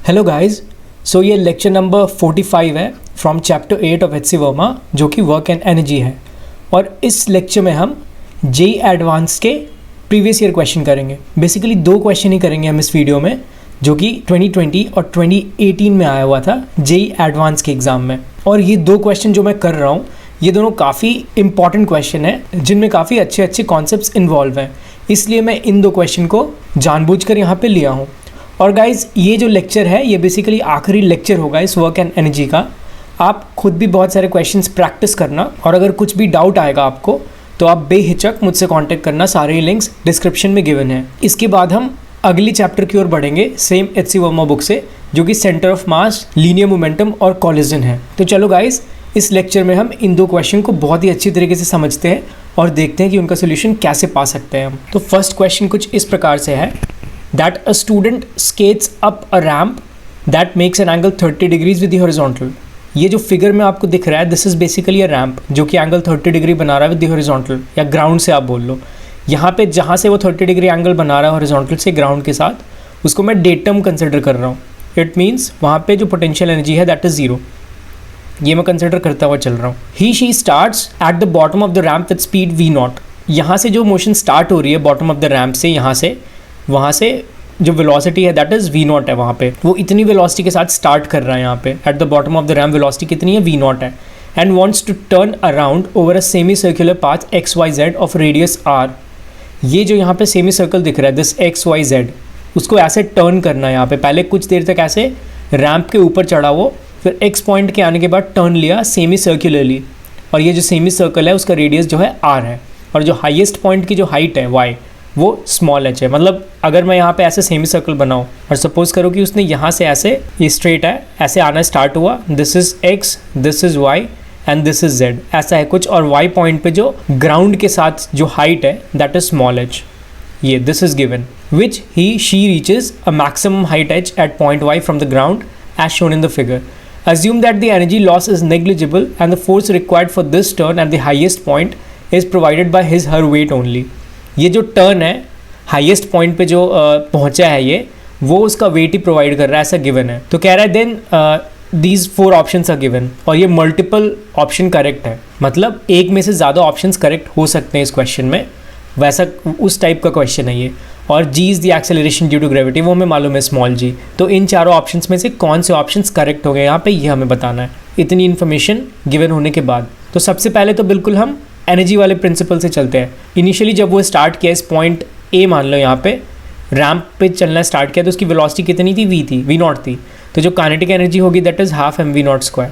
Hello guys, सो ये lecture number 45 है from chapter 8 of एच.सी. Verma जो कि वर्क एंड एनर्जी है। और इस लेक्चर में हम जेई एडवांस के प्रीवियस ईयर क्वेश्चन करेंगे। बेसिकली दो क्वेश्चन ही करेंगे हम इस वीडियो में, जो कि 2020 और 2018 में आया हुआ था जेई एडवांस के एग्ज़ाम में। और ये दो क्वेश्चन जो मैं कर रहा हूँ ये दोनों काफ़ी इंपॉर्टेंट क्वेश्चन है जिनमें काफ़ी अच्छे अच्छे कॉन्सेप्ट्स इन्वॉल्व हैं, इसलिए मैं इन दो क्वेश्चन को जानबूझकर यहाँ पे लिया हूँ। और गाइज़ ये जो लेक्चर है ये बेसिकली आखिरी लेक्चर होगा इस वर्क एंड एनर्जी का। आप खुद भी बहुत सारे क्वेश्चंस प्रैक्टिस करना, और अगर कुछ भी डाउट आएगा आपको तो आप बेहिचक मुझसे कांटेक्ट करना, सारे लिंक्स डिस्क्रिप्शन में गिवन है। इसके बाद हम अगली चैप्टर की ओर बढ़ेंगे सेम एच.सी. वर्मा बुक से, जो कि centre of mass, linear momentum और कॉलिजन है। तो चलो गाइज़, इस लेक्चर में हम इन दो क्वेश्चन को बहुत ही अच्छी तरीके से समझते हैं और देखते हैं कि उनका सोल्यूशन कैसे पा सकते हैं हम। तो फर्स्ट क्वेश्चन कुछ इस प्रकार से है that a student skates up a ramp that makes an angle 30 degrees with the horizontal। ये जो फिगर में आपको दिख रहा है this is basically a ramp जो कि एंगल 30 डिग्री बना रहा है विद द हॉरिजॉन्टल, या ग्राउंड से आप बोल लो। यहाँ पे जहाँ से वो 30 डिग्री एंगल बना रहा है हॉरिजॉन्टल से ग्राउंड के साथ, उसको मैं डेटम कंसिडर कर रहा हूँ। इट मीन्स वहाँ पे जो पोटेंशियल एनर्जी है दैट इज़ जीरो, ये मैं कंसिडर करता हुआ चल रहा हूँ। He she starts at the bottom of the ramp with speed v0। यहाँ से जो मोशन स्टार्ट हो रही है बॉटम ऑफ द रैम्प से, यहाँ से वहाँ से जो वेलोसिटी है दैट इज़ v0 है। वहाँ पे वो इतनी वेलोसिटी के साथ स्टार्ट कर रहा है। यहाँ पे at the bottom of the ramp velocity कितनी है, v0 है। And wants to turn around over a semi circular path xyz of radius r। ये जो यहाँ पे सेमी सर्कल दिख रहा है दिस xyz, उसको ऐसे टर्न करना है। यहाँ पे पहले कुछ देर तक ऐसे रैम्प के ऊपर चढ़ा वो, फिर x पॉइंट के आने के बाद टर्न लिया सेमी सर्कुलरली, और ये जो सेमी सर्कल है उसका रेडियस जो है r है, और जो हाईएस्ट पॉइंट की जो हाइट है y वो स्मॉल h है। मतलब अगर मैं यहाँ पे ऐसे सेमी सर्कल बनाऊँ और सपोज करो कि उसने यहाँ से ऐसे, ये स्ट्रेट है, ऐसे आना स्टार्ट हुआ, this is x, this is y and this is z, ऐसा है कुछ। और y पॉइंट पे जो ग्राउंड के साथ जो हाइट है दैट इज़ स्मॉल h, ये this is given, which he she reaches a maximum height h at point y from the ground as shown in the figure. Assume that the energy loss is negligible and the force required for this turn at the highest point is provided by his her weight only। ये जो turn है highest point पे जो पहुंचा है ये, वो उसका वेट ही प्रोवाइड कर रहा है, ऐसा गिवन है। तो कह रहा है then these 4 options are given, और ये मल्टीपल ऑप्शन करेक्ट है। मतलब एक में से ज़्यादा ऑप्शंस करेक्ट हो सकते हैं इस क्वेश्चन में, वैसा उस टाइप का क्वेश्चन है ये। और g is the acceleration due to gravity, वो हमें मालूम है स्मॉल जी। तो इन चारों ऑप्शंस में से कौन से ऑप्शंस करेक्ट हो गए यहाँ पे, ये हमें बताना है इतनी इन्फॉर्मेशन गिवन होने के बाद। तो सबसे पहले तो बिल्कुल हम एनर्जी वाले प्रिंसिपल से चलते हैं। इनिशियली जब वो स्टार्ट किया इस पॉइंट ए, मान लो यहाँ पे रैम्प पे चलना स्टार्ट किया, तो उसकी वेलोसिटी कितनी थी, v0 थी। तो जो काइनेटिक एनर्जी होगी that is half mv0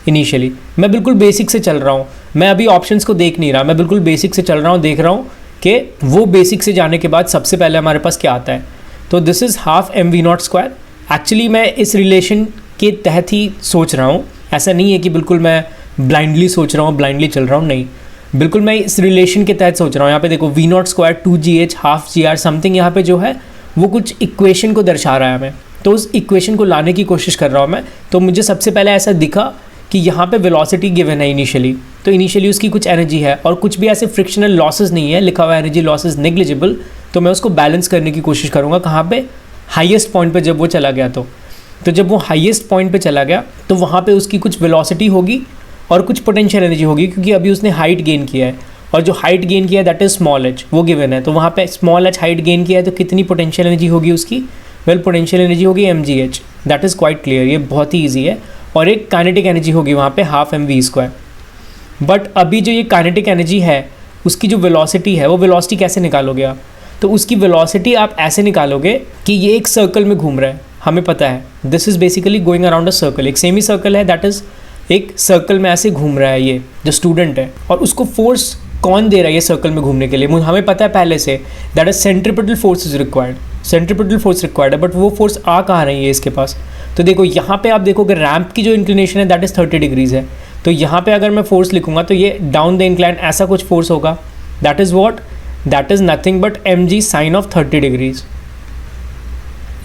initially. मैं बिल्कुल बेसिक से चल रहा हूँ, मैं अभी ऑप्शंस को देख नहीं रहा, मैं बिल्कुल बेसिक से चल रहा हूँ, देख रहा हूँ कि वो बेसिक से जाने के बाद सबसे पहले हमारे पास क्या आता है। तो this is half mv0। Actually मैं इस रिलेशन के तहत ही सोच रहा हूँ, ऐसा नहीं है कि बिल्कुल मैं ब्लाइंडली सोच रहा हूँ, ब्लाइंडली चल रहा हूँ, नहीं, बिल्कुल मैं इस रिलेशन के तहत सोच रहा हूँ। यहाँ पे देखो v0 2gh half gr something, यहाँ पे जो है वो कुछ इक्वेशन को दर्शा रहा है हमें, तो उस इक्वेशन को लाने की कोशिश कर रहा हूँ मैं। तो मुझे सबसे पहले ऐसा दिखा कि यहाँ पे वेलोसिटी गिवन है इनिशियली, तो इनिशियली उसकी कुछ एनर्जी है और कुछ भी ऐसे फ्रिक्शनल लॉसेस नहीं है, लिखा हुआ एनर्जी लॉसेस नेग्लिजिबल। तो मैं उसको बैलेंस करने की कोशिश करूँगा कहाँ पे, हाईएस्ट पॉइंट पे जब वो चला गया। तो जब वो हाईएस्ट पॉइंट पे चला गया तो वहाँ पे उसकी कुछ वेलोसिटी होगी और कुछ पोटेंशियल एनर्जी होगी, क्योंकि अभी उसने हाइट गेन किया है, और जो हाइट गेन किया है दैट इज़ स्मॉल h, वो गिवन है। तो वहाँ पे स्मॉल h हाइट गेन किया है, तो कितनी पोटेंशियल एनर्जी होगी उसकी, वेल पोटेंशियल एनर्जी होगी mgh, that is quite clear, ये बहुत ही ईजी है। और एक काइनेटिक एनर्जी होगी वहाँ पे हाफ mv²। बट अभी जो ये काइनेटिक एनर्जी है उसकी जो वेलोसिटी है, वो वेलोसिटी कैसे निकालोगे आप, तो उसकी वेलोसिटी आप ऐसे निकालोगे कि ये एक सर्कल में घूम रहा है, हमें पता है this is basically going around a circle, एक सेमी सर्कल है, दैट इज़ एक सर्कल में ऐसे घूम रहा है ये जो स्टूडेंट है। और उसको फोर्स कौन दे रहा है ये सर्कल में घूमने के लिए, हमें पता है पहले से, that is centripetal force is required, centripetal force required है। बट वो फोर्स आ कहाँ रही है इसके पास, तो देखो यहाँ पे आप देखोगे रैम्प की जो इंक्लिनेशन है दैट इज़ 30 डिग्रीज़ है। तो यहाँ पे अगर मैं फोर्स लिखूँगा तो ये डाउन द इंक्लाइन ऐसा कुछ फोर्स होगा, that is what, that is nothing but mg sine of 30 degrees,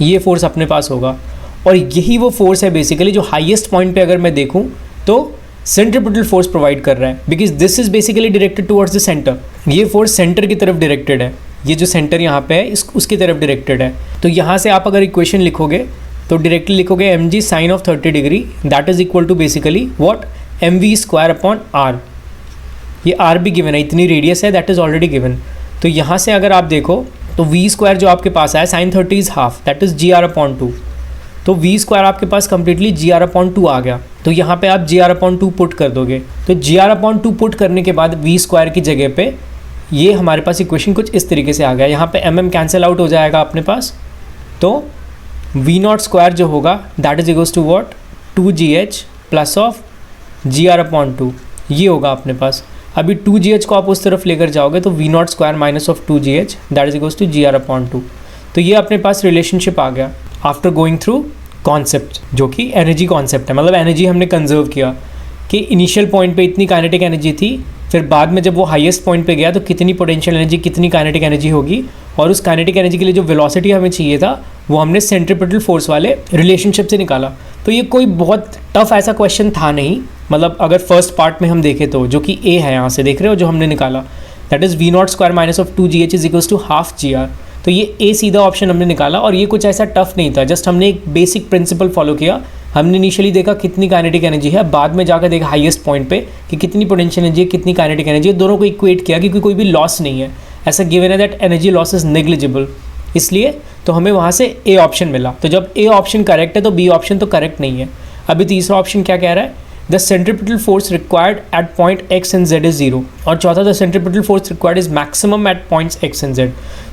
ये फोर्स अपने पास होगा। और यही वो फोर्स है बेसिकली जो हाईएस्ट पॉइंट पे अगर मैं देखूँ तो सेंट्रीपिटल फोर्स प्रोवाइड कर रहा है, because this is basically directed towards the centre. ये फोर्स सेंटर की तरफ डायरेक्टेड है, ये जो सेंटर यहाँ पे है उसकी तरफ डायरेक्टेड है। तो यहाँ से आप अगर इक्वेशन लिखोगे तो डायरेक्टली लिखोगे mg sine of 30 degree that is equal to basically what mv square upon r। ये r भी गिवन है, इतनी रेडियस है दैट इज ऑलरेडी गिवन। तो यहाँ से अगर आप देखो तो v स्क्वायर जो आपके पास आया sine 30 is half that is gr upon 2। तो v स्क्वायर आपके पास कंप्लीटली gr अपॉन 2 आ गया। तो यहाँ पे आप gr अपॉन 2 पुट कर दोगे। तो gr अपॉन 2 पुट करने के बाद v स्क्वायर की जगह पे ये हमारे पास इक्वेशन कुछ इस तरीके से आ गया। यहाँ पे mm कैंसिल आउट हो जाएगा अपने पास, तो v नॉट स्क्वायर जो होगा that is equals to what 2gh plus of gr upon 2, ये होगा अपने पास। अभी 2gh को आप उस तरफ लेकर जाओगे तो v not square minus of 2gh that is equals to gr upon 2। तो ये अपने पास रिलेशनशिप आ गया आफ्टर गोइंग थ्रू कॉन्सेप्ट जो कि एनर्जी कॉन्सेप्ट है। मतलब एनर्जी हमने कंजर्व किया कि इनिशियल पॉइंट पे इतनी काइनेटिक एनर्जी थी, फिर बाद में जब वो हाईएस्ट पॉइंट पे गया तो कितनी पोटेंशियल एनर्जी कितनी काइनेटिक एनर्जी होगी, और उस काइनेटिक एनर्जी के लिए जो वेलोसिटी हमें चाहिए था वो हमने सेंट्रीपिटल फोर्स वाले रिलेशनशिप से निकाला। तो ये कोई बहुत टफ ऐसा क्वेश्चन था नहीं, मतलब अगर फर्स्ट पार्ट में हम देखें तो जो कि ए है, यहाँ से देख रहे हो जो हमने निकाला that is V not square minus of 2gh is equals to half gr। तो ये ए सीधा ऑप्शन हमने निकाला, और ये कुछ ऐसा टफ नहीं था, जस्ट हमने एक बेसिक प्रिंसिपल फॉलो किया। हमने इनिशियली देखा कितनी काइनेटिक एनर्जी है, बाद में जाकर देखा हाईएस्ट पॉइंट पे कि कितनी पोटेंशियल एनर्जी है, कितनी काइनेटिक एनर्जी है, दोनों को इक्वेट किया क्योंकि कोई भी लॉस नहीं है। ऐसा गिवन है that energy loss is negligible, इसलिए तो हमें वहाँ से ए ऑप्शन मिला। तो जब ए ऑप्शन करेक्ट है तो बी ऑप्शन तो करेक्ट नहीं है। अभी तीसरा ऑप्शन क्या कह रहा है, the centripetal force required at point x and z is 0, और चौथा the centripetal force required is maximum at points x and z।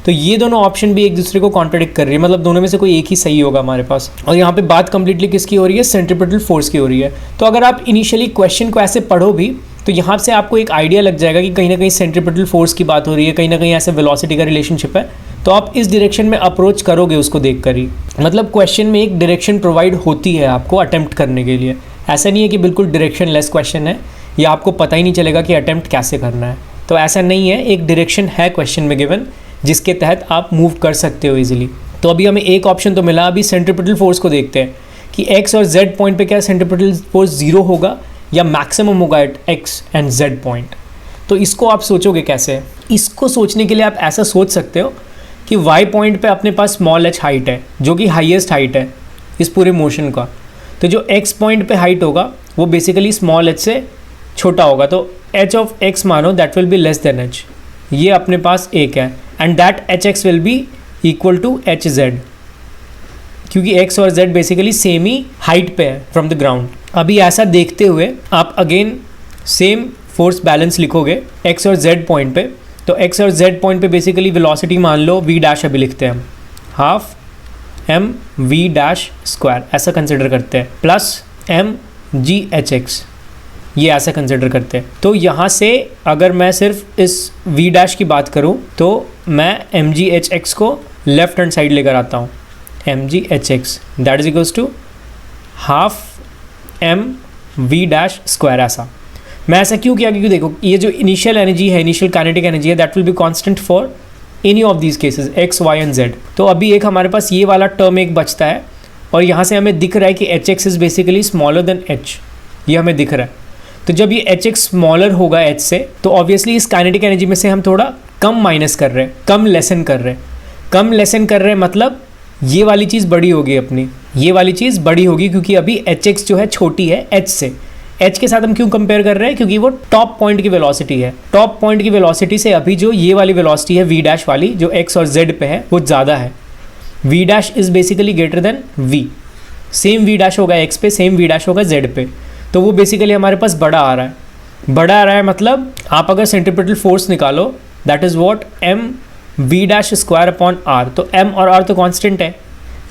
तो ये दोनों ऑप्शन भी एक दूसरे को कॉन्ट्रडिक्ट कर रही है, मतलब दोनों में से कोई एक ही सही होगा हमारे पास। और यहाँ पे बात कंप्लीटली किसकी हो रही है, सेंट्रीपिटल फोर्स की हो रही है। तो अगर आप इनिशियली क्वेश्चन को ऐसे पढ़ो भी तो यहाँ से आपको एक आइडिया लग जाएगा कि कहीं ना कहीं सेंट्रीपिटल फोर्स की बात हो रही है, कहीं ना कहीं ऐसे वेलोसिटी का रिलेशनशिप है, तो आप इस डायरेक्शन में अप्रोच करोगे उसको देख कर ही। मतलब क्वेश्चन में एक डायरेक्शन प्रोवाइड होती है आपको अटेम्प्ट करने के लिए, ऐसा नहीं है कि बिल्कुल डायरेक्शन लेस क्वेश्चन है या आपको पता ही नहीं चलेगा कि अटेम्प्ट कैसे करना है। तो ऐसा नहीं है, एक डायरेक्शन है क्वेश्चन में गिवन जिसके तहत आप मूव कर सकते हो इजीली। तो अभी हमें एक ऑप्शन तो मिला। अभी सेंट्रीपिटल फोर्स को देखते हैं कि x और z पॉइंट पे क्या सेंट्रीपिटल फोर्स 0 होगा या मैक्सिमम होगा at x and z point. तो इसको आप सोचोगे कैसे, इसको सोचने के लिए आप ऐसा सोच सकते हो कि y पॉइंट पे अपने पास स्मॉल h हाइट है जो कि हाईएस्ट हाइट है इस पूरे मोशन का। तो जो x पॉइंट पे हाइट होगा वो बेसिकली स्मॉल h से छोटा होगा, तो h ऑफ x मानो that will be less than h, ये अपने पास एक है, and that hx will be equal to hz, क्योंकि x और z बेसिकली सेम ही हाइट पे है फ्रॉम द ग्राउंड। अभी ऐसा देखते हुए आप अगेन सेम फोर्स बैलेंस लिखोगे x और z पॉइंट पे। तो x और z पॉइंट पे बेसिकली वेलोसिटी मान लो v डैश, अभी लिखते हैं हम half m v dash square ऐसा कंसिडर करते हैं, plus m g h x ये ऐसा कंसिडर करते हैं। तो यहाँ से अगर मैं सिर्फ इस v डैश की बात करूँ तो मैं m g h x को लेफ्ट हैंड साइड लेकर आता हूँ, m g h x that is equals to half m v dash square. ऐसा मैं ऐसा क्यों किया, क्योंकि देखो ये जो इनिशियल एनर्जी है, इनिशियल काइनेटिक एनर्जी है, that will be constant for any of these cases x y and z। तो अभी एक हमारे पास ये वाला टर्म एक बचता है, और यहाँ से हमें दिख रहा है कि H x is basically smaller than h, ये हमें दिख रहा है। तो जब ये एच एक्स स्मॉलर होगा h से, तो ऑब्वियसली इस काइनेटिक एनर्जी में से हम थोड़ा कम माइनस कर रहे हैं, कम लेसन कर रहे हैं। कम लेसन कर रहे हैं मतलब ये वाली चीज़ बड़ी होगी अपनी, ये वाली चीज़ बड़ी होगी, क्योंकि अभी एच एक्स जो है छोटी है h से। h के साथ हम क्यों कंपेयर कर रहे हैं, क्योंकि वो टॉप पॉइंट की वेलोसिटी है। टॉप पॉइंट की वेलोसिटी से अभी जो ये वाली वेलोसिटी है v डैश वाली, जो x और z पे है, वो ज़्यादा है। v dash is basically greater than v, same v dash होगा x पे, सेम v डैश होगा z पे, तो वो बेसिकली हमारे पास बड़ा आ रहा है। बड़ा आ रहा है मतलब आप अगर सेंट्रीपिटल फोर्स निकालो that is what m v dash square upon r। तो m और r तो कांस्टेंट है,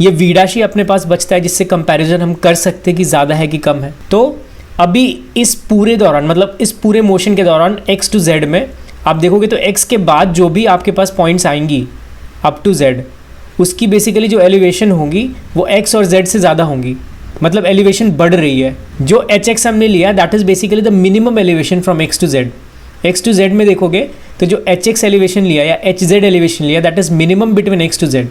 ये v डैश ही अपने पास बचता है जिससे कंपैरिजन हम कर सकते हैं कि ज़्यादा है कि कम है। तो अभी इस पूरे दौरान, मतलब इस पूरे मोशन के दौरान x टू z में आप देखोगे तो x के बाद जो भी आपके पास पॉइंट्स आएंगी अप टू z, उसकी बेसिकली जो एलिवेशन होंगी वो x और z से ज़्यादा होंगी, मतलब एलिवेशन बढ़ रही है। जो hx हमने लिया that is basically the minimum elevation from x to z। x to z में देखोगे तो जो hx एलिवेशन लिया या hz एलिवेशन लिया that is minimum between x to z।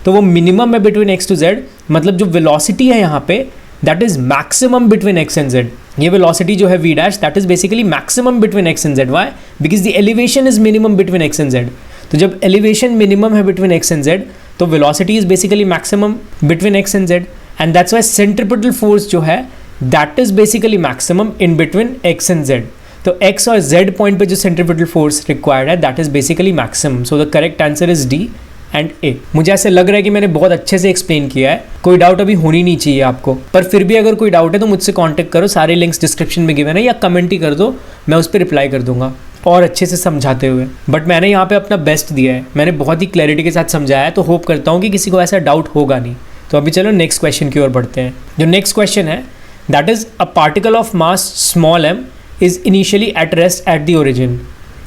तो वो मिनिमम है बिटवीन x टू z, मतलब जो वेलोसिटी है यहाँ पे that is maximum between x and z। ये वेलोसिटी जो है v dash that is basically maximum between x and z। Why? Because the elevation is minimum between x and z। तो जब एलिवेशन मिनिमम है between x and z तो velocity is basically maximum between x and z, and that's why centripetal force जो है that is basically maximum in between X and Z. तो x और z point पे जो centripetal force required है that is basically maximum. So the correct answer is D and A. मुझे ऐसे लग रहा है कि मैंने बहुत अच्छे से एक्सप्लेन किया है, कोई डाउट अभी होनी नहीं चाहिए आपको, पर फिर भी अगर कोई डाउट है तो मुझसे कांटेक्ट करो, सारे लिंक्स डिस्क्रिप्शन में गिवन है, या कमेंट ही कर दो, मैं उस पर रिप्लाई कर दूंगा और अच्छे से समझाते हुए। बट मैंने यहाँ पे अपना बेस्ट दिया है, मैंने बहुत ही क्लैरिटी के साथ समझाया है, तो होप करता हूँ कि किसी को ऐसा डाउट होगा नहीं। तो अभी चलो नेक्स्ट क्वेश्चन की ओर बढ़ते हैं। जो नेक्स्ट क्वेश्चन है that is a particle of mass small m is initially at rest at the origin.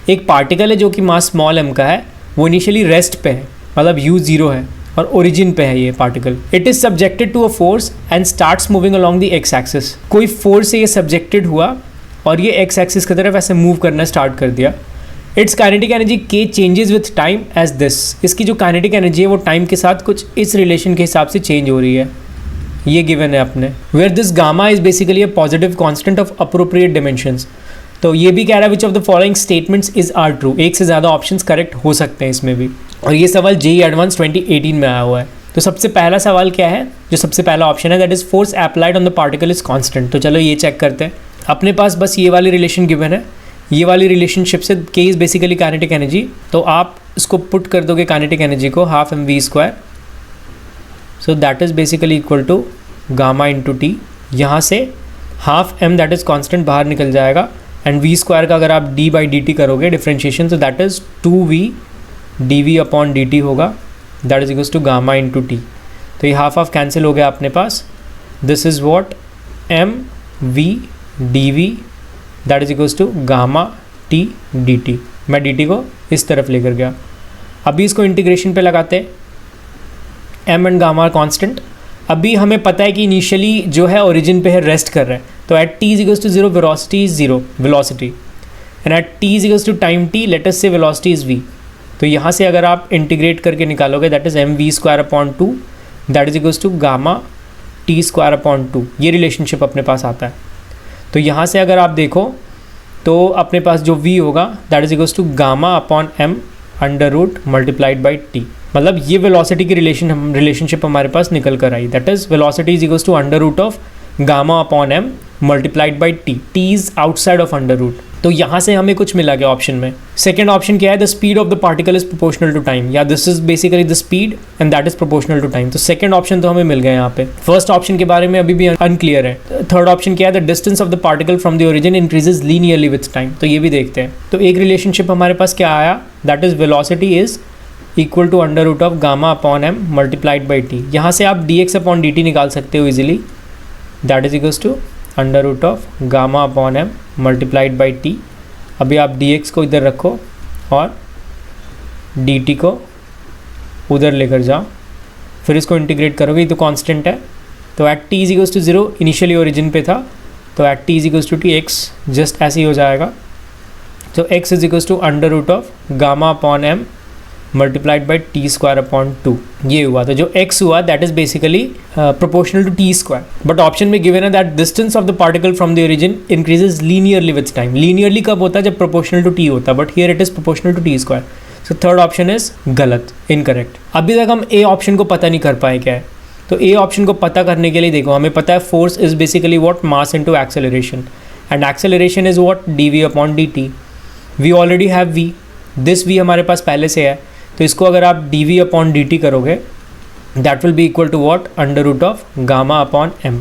एक पार्टिकल है जो कि मास स्मॉल m का है, वो इनिशियली रेस्ट पे है, मतलब u0 है और ओरिजिन पे है ये particle. It is subjected to a force and starts moving along the X axis. कोई फोर्स से ये सब्जेक्टेड हुआ और ये एक्स एक्सिस की तरफ ऐसे मूव करना स्टार्ट कर दिया। इट्स काइनेटिक एनर्जी के changes with time as this. इसकी जो काइनेटिक एनर्जी है वो टाइम के साथ कुछ इस रिलेशन के हिसाब से चेंज हो रही है, ये गिवन है अपने। Where this gamma is basically a positive constant of appropriate dimensions. तो ये भी कह रहा है which of the following statements is are true. एक से ज़्यादा ऑप्शंस करेक्ट हो सकते हैं इसमें भी, और ये सवाल जेईई एडवांस 2018 में आया हुआ है। तो सबसे पहला सवाल क्या है, जो सबसे पहला ऑप्शन है that is force applied on the particle is constant. तो चलो ये चेक करते हैं। अपने पास बस ये वाली रिलेशन गिवन है, ये वाली रिलेशनशिप से के इज बेसिकली काइनेटिक एनर्जी। तो आप इसको पुट कर दोगे काइनेटिक एनर्जी को half mv², so that is basically equal to gamma into T. यहाँ से half m that is constant बाहर निकल जाएगा, एंड v² का अगर आप d/dt करोगे डिफ्रेंशिएशन, तो दैट इज 2v dv/dt होगा, that is equals to gamma into t. तो ये हाफ कैंसिल हो गया अपने पास। This is what mv dv that is equals to gamma t dt। मैं dt को इस तरफ लेकर गया। अभी इसको इंटीग्रेशन पे लगाते हैं। m and gamma constant. अभी हमें पता है कि इनिशियली जो है ओरिजिन पे है, रेस्ट कर रहा है, तो at t is equals to 0 velocity is 0 velocity, and at t is equals to time t let us say velocity is v। तो यहाँ से अगर आप इंटीग्रेट करके निकालोगे that is mv²/2 that is equals to gamma t²/2। ये relationship अपने पास आता है। तो यहाँ से अगर आप देखो तो अपने पास जो v होगा दैट इज इक्वल्स टू गामा/m √ मल्टीप्लाइड बाई t। मतलब ये वेलोसिटी की रिलेशनशिप हमारे पास निकल कर आई, that is velocity is equals to √ गामा/m multiplied by t। t is outside of √ तो यहाँ से हमें कुछ मिला गया ऑप्शन में। सेकेंड ऑप्शन क्या है, the speed of the particle is proportional to time, या this is basically the speed and that is proportional to time. तो सेकंड ऑप्शन तो हमें मिल गया यहाँ पे। फर्स्ट ऑप्शन के बारे में अभी भी अनक्लियर है। थर्ड ऑप्शन क्या है, the distance of the particle from the origin increases linearly with time. तो ये भी देखते हैं। तो एक रिलेशनशिप हमारे पास क्या आया, that is velocity is equal to √ गामा/m मल्टीप्लाइड बाई t। यहाँ से आप dx/dt निकाल सकते हो easily, that is equals to √ गामा/m मल्टीप्लाइड बाई t। अभी आप dx को इधर रखो और dt को उधर लेकर जाओ, फिर इसको इंटीग्रेट करोगे, ये तो कांस्टेंट है। तो at t is equals to 0 initially origin पे था, तो at t is equals to x just ऐसे ही हो जाएगा। तो x इज इक्वल्स टू √ गामा/m मल्टीप्लाइड बाई t²/2 ये हुआ। तो जो x हुआ that is basically proportional to t²। But option में गिवन है that distance of the particle from the origin increases linearly with time. Linearly कब होता है, जब प्रोपोर्शनल टू t होता है, but here it is proportional to t²। So third option is गलत, incorrect. अभी तक हम ए ऑप्शन को पता नहीं कर पाए क्या है। तो ए ऑप्शन को पता करने के लिए देखो, हमें पता है force is basically what mass into acceleration, and acceleration is what dv/dt। We already have v, this v हमारे पास पहले से है, तो इसको अगर आप dv/dt करोगे that will be equal to what √ गामा/m।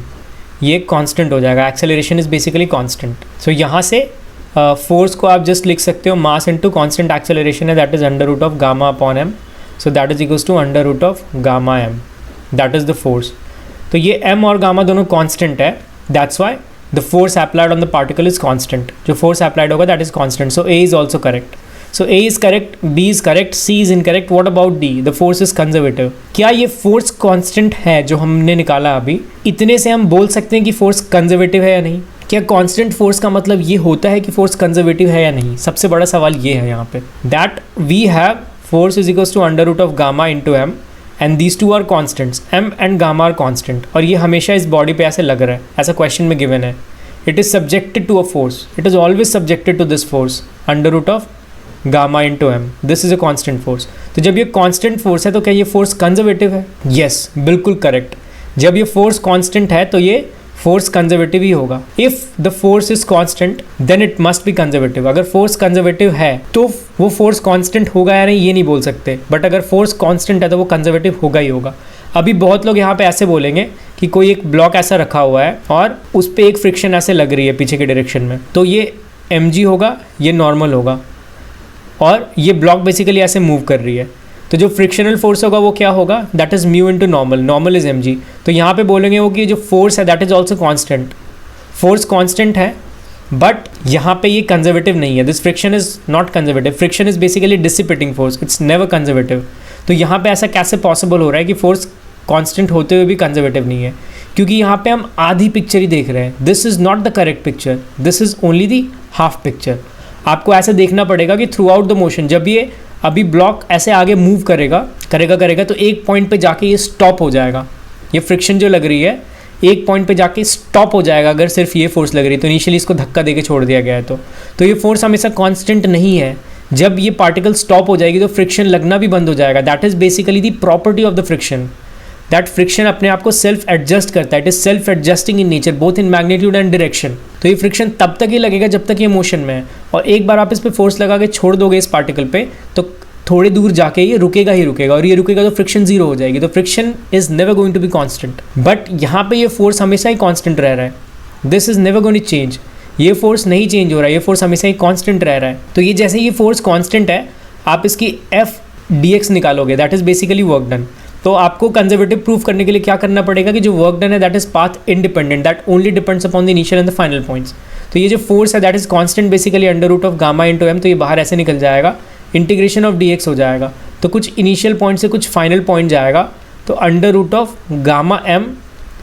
ये कांस्टेंट हो जाएगा, acceleration is basically constant. So यहाँ से फोर्स को आप जस्ट लिख सकते हो मास इनटू कांस्टेंट एक्सेलरेशन है, दैट इज √ गामा/m। So that is equals to √ गामा/m, दैट इज द फोर्स। तो ये m और गामा दोनों कांस्टेंट है, that's why the force applied on the particle is constant. जो फोर्स अप्लाइड होगा that is constant. So a is also correct. So A is correct, B is correct, C is incorrect. What about D? The force is conservative. क्या ये force constant है जो हमने निकाला अभी? इतने से हम बोल सकते हैं कि फोर्स कंजर्वेटिव है या नहीं? क्या कांस्टेंट फोर्स का मतलब ये होता है कि फोर्स कंजर्वेटिव है या नहीं? सबसे बड़ा सवाल ये है यहाँ पे। That we have force is equals to √ gamma into m and these two are constants. M and gamma are constant. और ये हमेशा इस बॉडी पे ऐसे लग रहा है, ऐसा क्वेश्चन में गिवन है। It is subjected to a force. It is always subjected to this force √ gamma into M. This is a constant force. तो जब ये कॉन्स्टेंट फोर्स है तो क्या ये फोर्स कंजर्वेटिव है? यस, बिल्कुल करेक्ट। जब ये फोर्स कांस्टेंट है तो ये फोर्स कंजर्वेटिव ही होगा। If the force is constant then it must be conservative. अगर फोर्स कंजर्वेटिव है तो वो फोर्स कांस्टेंट होगा या नहीं ये नहीं बोल सकते, बट अगर फोर्स कांस्टेंट है तो वो कंजर्वेटिव होगा ही होगा। अभी बहुत लोग यहाँ पे ऐसे बोलेंगे कि कोई एक ब्लॉक ऐसा रखा हुआ है और उस पर एक फ्रिक्शन ऐसे लग रही है पीछे के डायरेक्शन में, तो ये mg होगा, ये नॉर्मल होगा, और ये ब्लॉक बेसिकली ऐसे मूव कर रही है, तो जो फ्रिक्शनल फोर्स होगा वो क्या होगा, that is mu into normal, normal is mg। तो यहाँ पे बोलेंगे वो कि जो फोर्स है that is also constant, force constant है बट यहाँ पे ये कंजर्वेटिव नहीं है, this friction is not conservative, friction is basically dissipating force, it's never conservative. तो यहाँ पे ऐसा कैसे पॉसिबल हो रहा है कि फोर्स कांस्टेंट होते हुए भी कंजर्वेटिव नहीं है, क्योंकि यहाँ पे हम आधी पिक्चर ही देख रहे हैं। This is not the correct picture, this is only the half picture. आपको ऐसे देखना पड़ेगा कि थ्रू आउट द मोशन जब ये अभी ब्लॉक ऐसे आगे मूव करेगा तो एक पॉइंट पे जाके ये स्टॉप हो जाएगा, ये फ्रिक्शन जो लग रही है एक पॉइंट पे जाके स्टॉप हो जाएगा। अगर सिर्फ ये फोर्स लग रही है तो इनिशियली इसको धक्का देके छोड़ दिया गया है तो ये फोर्स हमेशा कांस्टेंट नहीं है। जब ये पार्टिकल स्टॉप हो जाएगी तो फ्रिक्शन लगना भी बंद हो जाएगा। That is basically the property of the friction, that friction अपने आप को सेल्फ एडजस्ट करता है, it is self adjusting in nature both in magnitude and direction. तो ये फ्रिक्शन तब तक ही लगेगा जब तक ये मोशन में है, और एक बार आप इस पे फोर्स लगा के छोड़ दोगे इस पार्टिकल पे तो थोड़ी दूर जाके ये रुकेगा ही रुकेगा, और ये रुकेगा तो फ्रिक्शन जीरो हो जाएगी। तो friction is never going to be constant, but यहाँ पे ये फोर्स हमेशा ही कांस्टेंट रह रहा है, this is never going to change. ये फोर्स नहीं चेंज हो रहा है, ये फोर्स हमेशा ही कांस्टेंट रह रहा है। तो ये जैसे ये फोर्स कांस्टेंट है, आप इसकी एफ dx निकालोगे, that is basically work done. तो आपको कंजर्वेटिव प्रूफ करने के लिए क्या करना पड़ेगा कि जो वर्क डन है that is path independent, that only depends upon the initial and the final points. तो ये जो फोर्स है that is constant basically under root of gamma into M, तो ये बाहर ऐसे निकल जाएगा, इंटीग्रेशन ऑफ dx हो जाएगा, तो कुछ इनिशियल पॉइंट से कुछ फाइनल पॉइंट जाएगा, तो under root of gamma m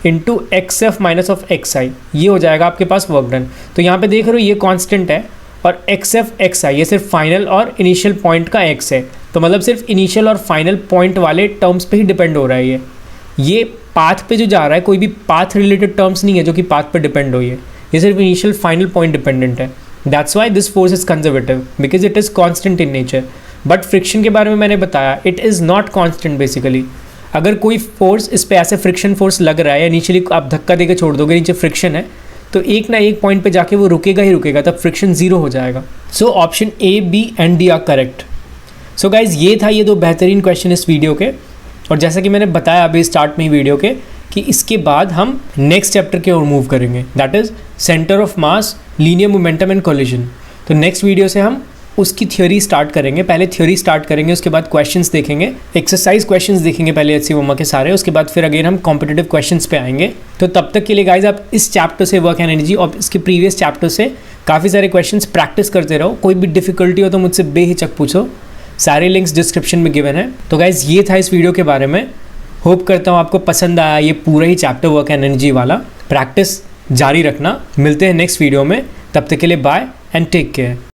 into x f minus of x i, ये हो जाएगा आपके पास वर्क डन। तो यहाँ पे देख रहे हो ये कांस्टेंट है और एक्स एफ एक्स आई ये सिर्फ फाइनल और इनिशियल पॉइंट का एक्स है, तो मतलब सिर्फ इनिशियल और फाइनल पॉइंट वाले टर्म्स पे ही डिपेंड हो रहा है। ये पाथ पे जो जा रहा है कोई भी पाथ रिलेटेड टर्म्स नहीं है जो कि पाथ पे डिपेंड हो, ये सिर्फ इनिशियल फाइनल पॉइंट डिपेंडेंट है। That's why this force is conservative because it is constant in nature. But friction के बारे में मैंने बताया, it is not constant basically. अगर कोई फोर्स इस पर ऐसे फ्रिक्शन फोर्स लग रहा है, इनिशियली आप धक्का देकर छोड़ दोगे, नीचे फ्रिक्शन है, तो एक ना एक पॉइंट पे जाके वो रुकेगा ही रुकेगा, तब फ्रिक्शन जीरो हो जाएगा। So option A, B and D are correct. So guys ये था ये दो बेहतरीन क्वेश्चन इस वीडियो के, और जैसा कि मैंने बताया अभी स्टार्ट में ही वीडियो के कि इसके बाद हम नेक्स्ट चैप्टर की ओर मूव करेंगे, that is centre of mass, linear momentum and collision. तो नेक्स्ट वीडियो से हम उसकी थ्योरी स्टार्ट करेंगे, पहले थ्योरी स्टार्ट करेंगे, उसके बाद क्वेश्चंस देखेंगे, एक्सरसाइज क्वेश्चंस देखेंगे पहले एचसी वोमा के सारे, उसके बाद फिर अगेन हम कॉम्पिटिटिव क्वेश्चंस पे आएंगे। तो तब तक के लिए गाइज आप इस चैप्टर से वर्क एंड एनर्जी और इसके प्रीवियस चैप्टर से काफ़ी सारे क्वेश्चंस प्रैक्टिस करते रहो। कोई भी डिफिकल्टी हो तो मुझसे बेहिचक पूछो, सारे लिंक्स डिस्क्रिप्शन में गिवन है। तो गाइज ये था इस वीडियो के बारे में, होप करता हूँ आपको पसंद आया ये पूरा ही चैप्टर वर्क एंड एनर्जी वाला। प्रैक्टिस जारी रखना, मिलते हैं नेक्स्ट वीडियो में, तब तक के लिए बाय एंड टेक केयर।